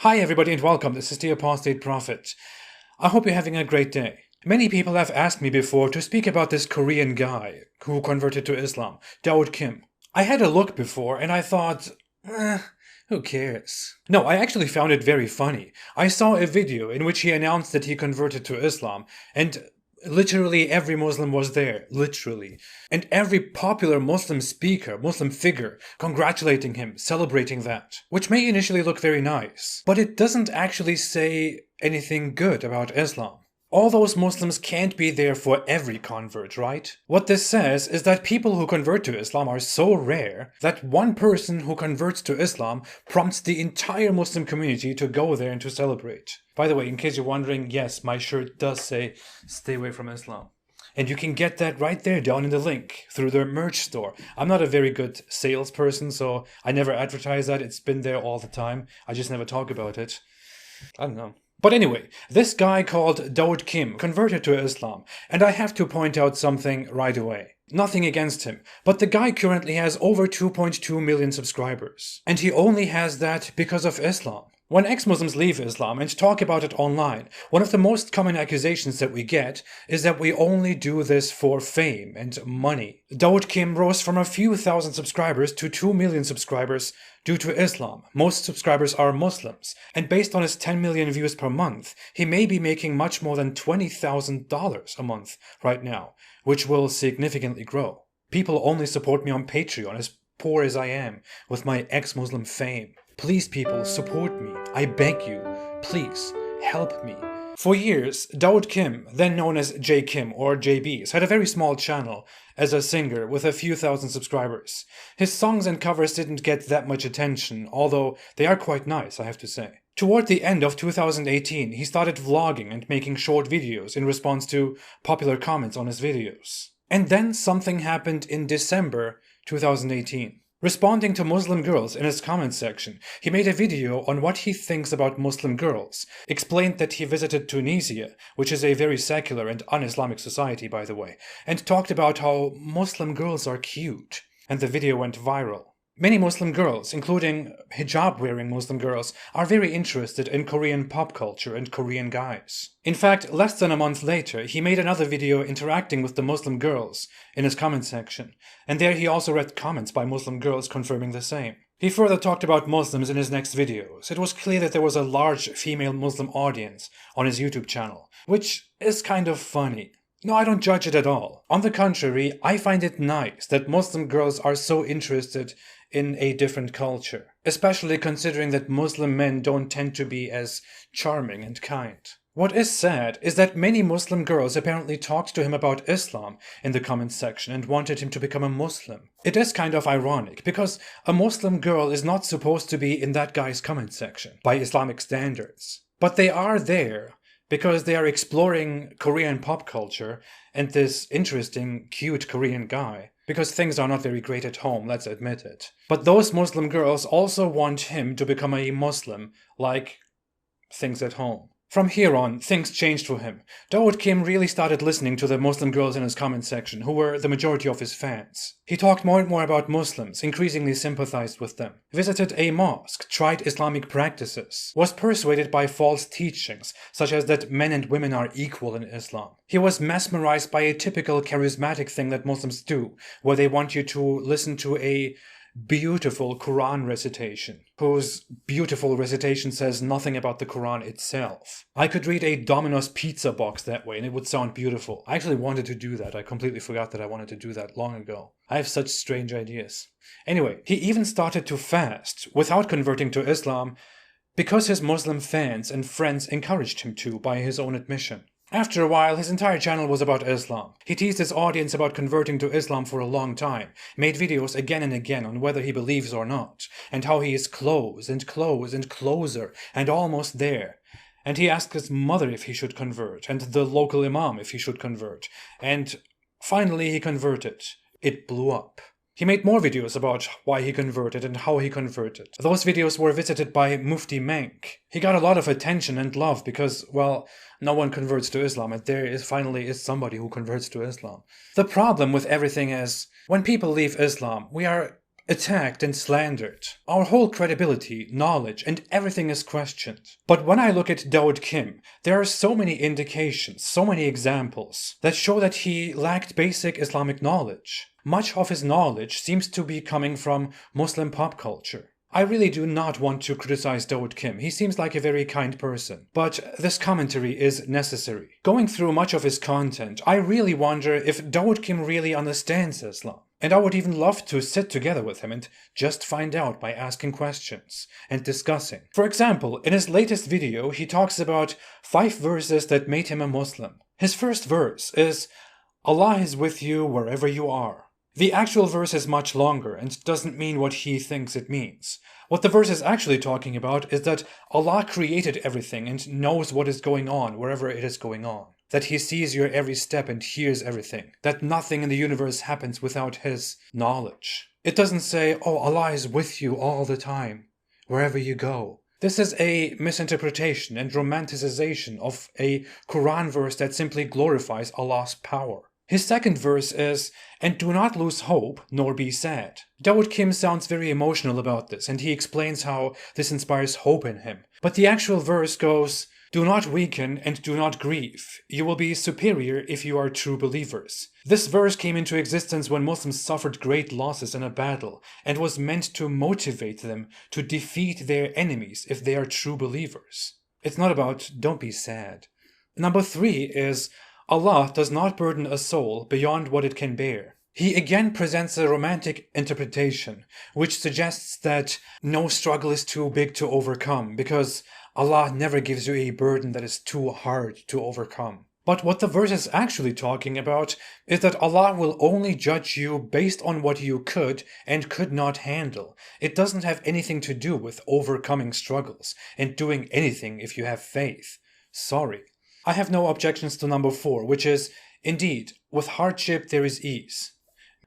Hi everybody and welcome, this is the Apostate Prophet. I hope you're having a great day. Many people have asked me before to speak about this Korean guy who converted to Islam, Daud Kim. I had a look before and I thought, who cares? No, I actually found it very funny. I saw a video in which he announced that he converted to Islam, and literally every Muslim was there, literally. And every popular Muslim speaker, Muslim figure, congratulating him, celebrating that. Which may initially look very nice, but it doesn't actually say anything good about Islam. All those Muslims can't be there for every convert, right? What this says is that people who convert to Islam are so rare that one person who converts to Islam prompts the entire Muslim community to go there and to celebrate. By the way, in case you're wondering, yes, my shirt does say, "Stay away from Islam." And you can get that right there down in the link through their merch store. I'm not a very good salesperson, so I never advertise that. It's been there all the time. I just never talk about it. I don't know. But anyway, this guy called Daud Kim converted to Islam, and I have to point out something right away. Nothing against him, but the guy currently has over 2.2 million subscribers. And he only has that because of Islam. When ex-Muslims leave Islam and talk about it online, one of the most common accusations that we get is that we only do this for fame and money. Daud Kim rose from a few thousand subscribers to 2 million subscribers due to Islam. Most subscribers are Muslims, and based on his 10 million views per month, he may be making much more than $20,000 a month right now, which will significantly grow. People only support me on Patreon, as poor as I am, with my ex-Muslim fame. Please, people, support me. I beg you. Please, help me. For years, Daud Kim, then known as J Kim or JBs, had a very small channel as a singer with a few thousand subscribers. His songs and covers didn't get that much attention, although they are quite nice, I have to say. Toward the end of 2018, he started vlogging and making short videos in response to popular comments on his videos. And then something happened in December 2018. Responding to Muslim girls in his comment section, he made a video on what he thinks about Muslim girls, explained that he visited Tunisia, which is a very secular and un-Islamic society, by the way, and talked about how Muslim girls are cute, and the video went viral. Many Muslim girls, including hijab-wearing Muslim girls, are very interested in Korean pop culture and Korean guys. In fact, less than a month later, he made another video interacting with the Muslim girls in his comment section, and there he also read comments by Muslim girls confirming the same. He further talked about Muslims in his next videos. It was clear that there was a large female Muslim audience on his YouTube channel, which is kind of funny. No, I don't judge it at all. On the contrary, I find it nice that Muslim girls are so interested in a different culture, especially considering that Muslim men don't tend to be as charming and kind. What is sad is that many Muslim girls apparently talked to him about Islam in the comments section and wanted him to become a Muslim. It is kind of ironic, because a Muslim girl is not supposed to be in that guy's comment section by Islamic standards. But they are there because they are exploring Korean pop culture and this interesting, cute Korean guy. Because things are not very great at home, let's admit it. But those Muslim girls also want him to become a Muslim, like things at home. From here on, things changed for him. Daud Kim really started listening to the Muslim girls in his comment section, who were the majority of his fans. He talked more and more about Muslims, increasingly sympathized with them, visited a mosque, tried Islamic practices, was persuaded by false teachings, such as that men and women are equal in Islam. He was mesmerized by a typical charismatic thing that Muslims do, where they want you to listen to a beautiful Quran recitation, whose beautiful recitation says nothing about the Quran itself. I could read a Domino's pizza box that way and it would sound beautiful. I actually wanted to do that. I completely forgot that I wanted to do that long ago. I have such strange ideas. Anyway, he even started to fast without converting to Islam because his Muslim fans and friends encouraged him to, by his own admission. After a while, his entire channel was about Islam. He teased his audience about converting to Islam for a long time, made videos again and again on whether he believes or not, and how he is close and close and closer and almost there. And he asked his mother if he should convert, and the local imam if he should convert, and finally he converted. It blew up. He made more videos about why he converted and how he converted. Those videos were visited by Mufti Menk. He got a lot of attention and love because, well, no one converts to Islam, and there finally is somebody who converts to Islam. The problem with everything is, when people leave Islam, we are attacked and slandered. Our whole credibility, knowledge, and everything is questioned. But when I look at Daud Kim, there are so many indications, so many examples that show that he lacked basic Islamic knowledge. Much of his knowledge seems to be coming from Muslim pop culture. I really do not want to criticize Daud Kim. He seems like a very kind person. But this commentary is necessary. Going through much of his content, I really wonder if Daud Kim really understands Islam. And I would even love to sit together with him and just find out by asking questions and discussing. For example, in his latest video, he talks about 5 verses that made him a Muslim. His first verse is, "Allah is with you wherever you are." The actual verse is much longer and doesn't mean what he thinks it means. What the verse is actually talking about is that Allah created everything and knows what is going on wherever it is going on. That he sees your every step and hears everything. That nothing in the universe happens without his knowledge. It doesn't say, oh, Allah is with you all the time, wherever you go. This is a misinterpretation and romanticization of a Quran verse that simply glorifies Allah's power. His second verse is, "And do not lose hope, nor be sad." Daud Kim sounds very emotional about this, and he explains how this inspires hope in him. But the actual verse goes, "Do not weaken and do not grieve. You will be superior if you are true believers." This verse came into existence when Muslims suffered great losses in a battle and was meant to motivate them to defeat their enemies if they are true believers. It's not about don't be sad. Number 3 is, Allah does not burden a soul beyond what it can bear. He again presents a romantic interpretation, which suggests that no struggle is too big to overcome, because Allah never gives you a burden that is too hard to overcome. But what the verse is actually talking about is that Allah will only judge you based on what you could and could not handle. It doesn't have anything to do with overcoming struggles and doing anything if you have faith. Sorry. I have no objections to number 4, which is, indeed, with hardship there is ease.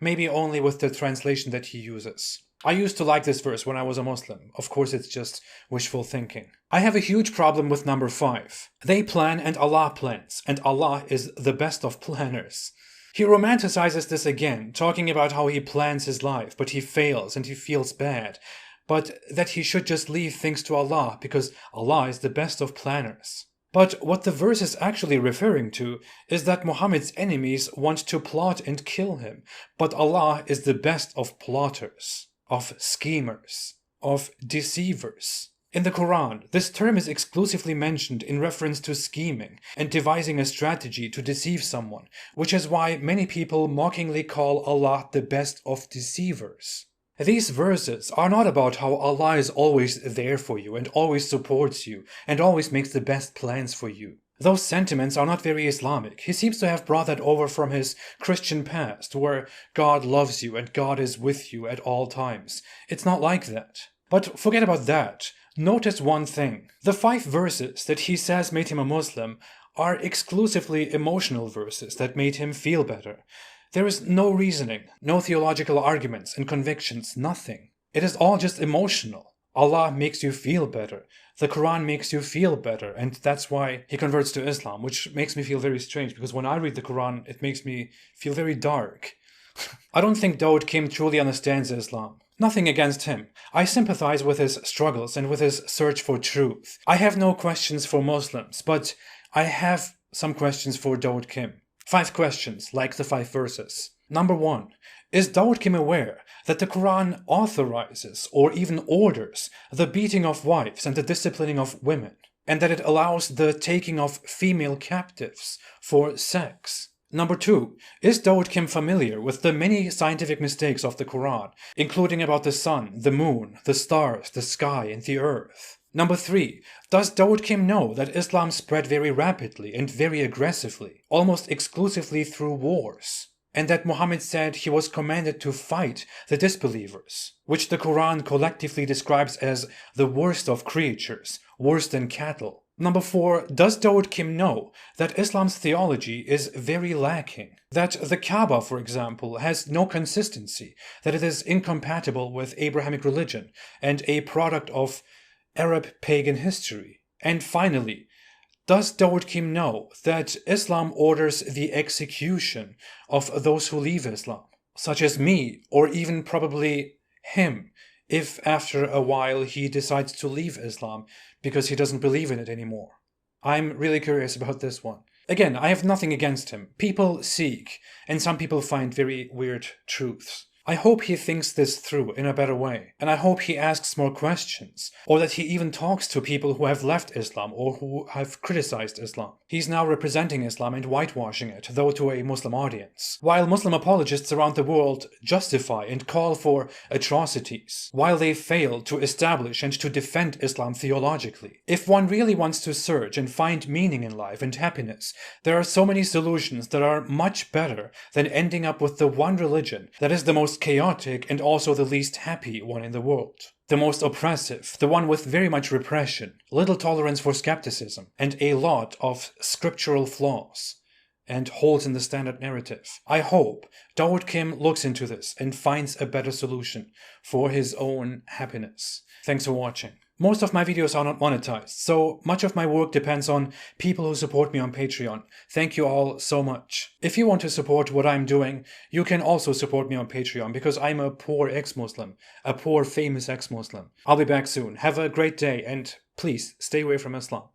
Maybe only with the translation that he uses. I used to like this verse when I was a Muslim. Of course, it's just wishful thinking. I have a huge problem with number 5. They plan and Allah plans, and Allah is the best of planners. He romanticizes this again, talking about how he plans his life, but he fails and he feels bad. But that he should just leave things to Allah because Allah is the best of planners. But what the verse is actually referring to is that Muhammad's enemies want to plot and kill him, but Allah is the best of plotters, of schemers, of deceivers. In the Quran, this term is exclusively mentioned in reference to scheming and devising a strategy to deceive someone, which is why many people mockingly call Allah the best of deceivers. These verses are not about how Allah is always there for you and always supports you and always makes the best plans for you. Those sentiments are not very Islamic. He seems to have brought that over from his Christian past, where God loves you and God is with you at all times. It's not like that. But forget about that. Notice one thing. The 5 verses that he says made him a Muslim are exclusively emotional verses that made him feel better. There is no reasoning, no theological arguments and convictions, nothing. It is all just emotional. Allah makes you feel better. The Quran makes you feel better, and that's why he converts to Islam, which makes me feel very strange, because when I read the Quran, it makes me feel very dark. I don't think Daud Kim truly understands Islam. Nothing against him. I sympathize with his struggles and with his search for truth. I have no questions for Muslims, but I have some questions for Daud Kim. 5 questions, like the 5 verses. Number 1. Is Daud Kim aware that the Quran authorizes or even orders the beating of wives and the disciplining of women, and that it allows the taking of female captives for sex? Number 2. Is Daud Kim familiar with the many scientific mistakes of the Quran, including about the sun, the moon, the stars, the sky, and the earth? Number 3. Does Daud Kim know that Islam spread very rapidly and very aggressively, almost exclusively through wars? And that Muhammad said he was commanded to fight the disbelievers, which the Quran collectively describes as the worst of creatures, worse than cattle? Number 4. Does Daud Kim know that Islam's theology is very lacking? That the Kaaba, for example, has no consistency, that it is incompatible with Abrahamic religion and a product of Arab pagan history? And finally, does Daud Kim know that Islam orders the execution of those who leave Islam, such as me, or even probably him if after a while he decides to leave Islam because he doesn't believe in it anymore? I'm really curious about this one. Again, I have nothing against him. People seek, and some people find very weird truths. I hope he thinks this through in a better way, and I hope he asks more questions, or that he even talks to people who have left Islam or who have criticized Islam. He's now representing Islam and whitewashing it, though to a Muslim audience. While Muslim apologists around the world justify and call for atrocities, while they fail to establish and to defend Islam theologically. If one really wants to search and find meaning in life and happiness, there are so many solutions that are much better than ending up with the one religion that is the most chaotic and also the least happy one in the world. The most oppressive, the one with very much repression, little tolerance for skepticism, and a lot of scriptural flaws and holes in the standard narrative. I hope Daud Kim looks into this and finds a better solution for his own happiness. Thanks for watching. Most of my videos are not monetized, so much of my work depends on people who support me on Patreon. Thank you all so much. If you want to support what I'm doing, you can also support me on Patreon because I'm a poor ex-Muslim, a poor famous ex-Muslim. I'll be back soon. Have a great day and please stay away from Islam.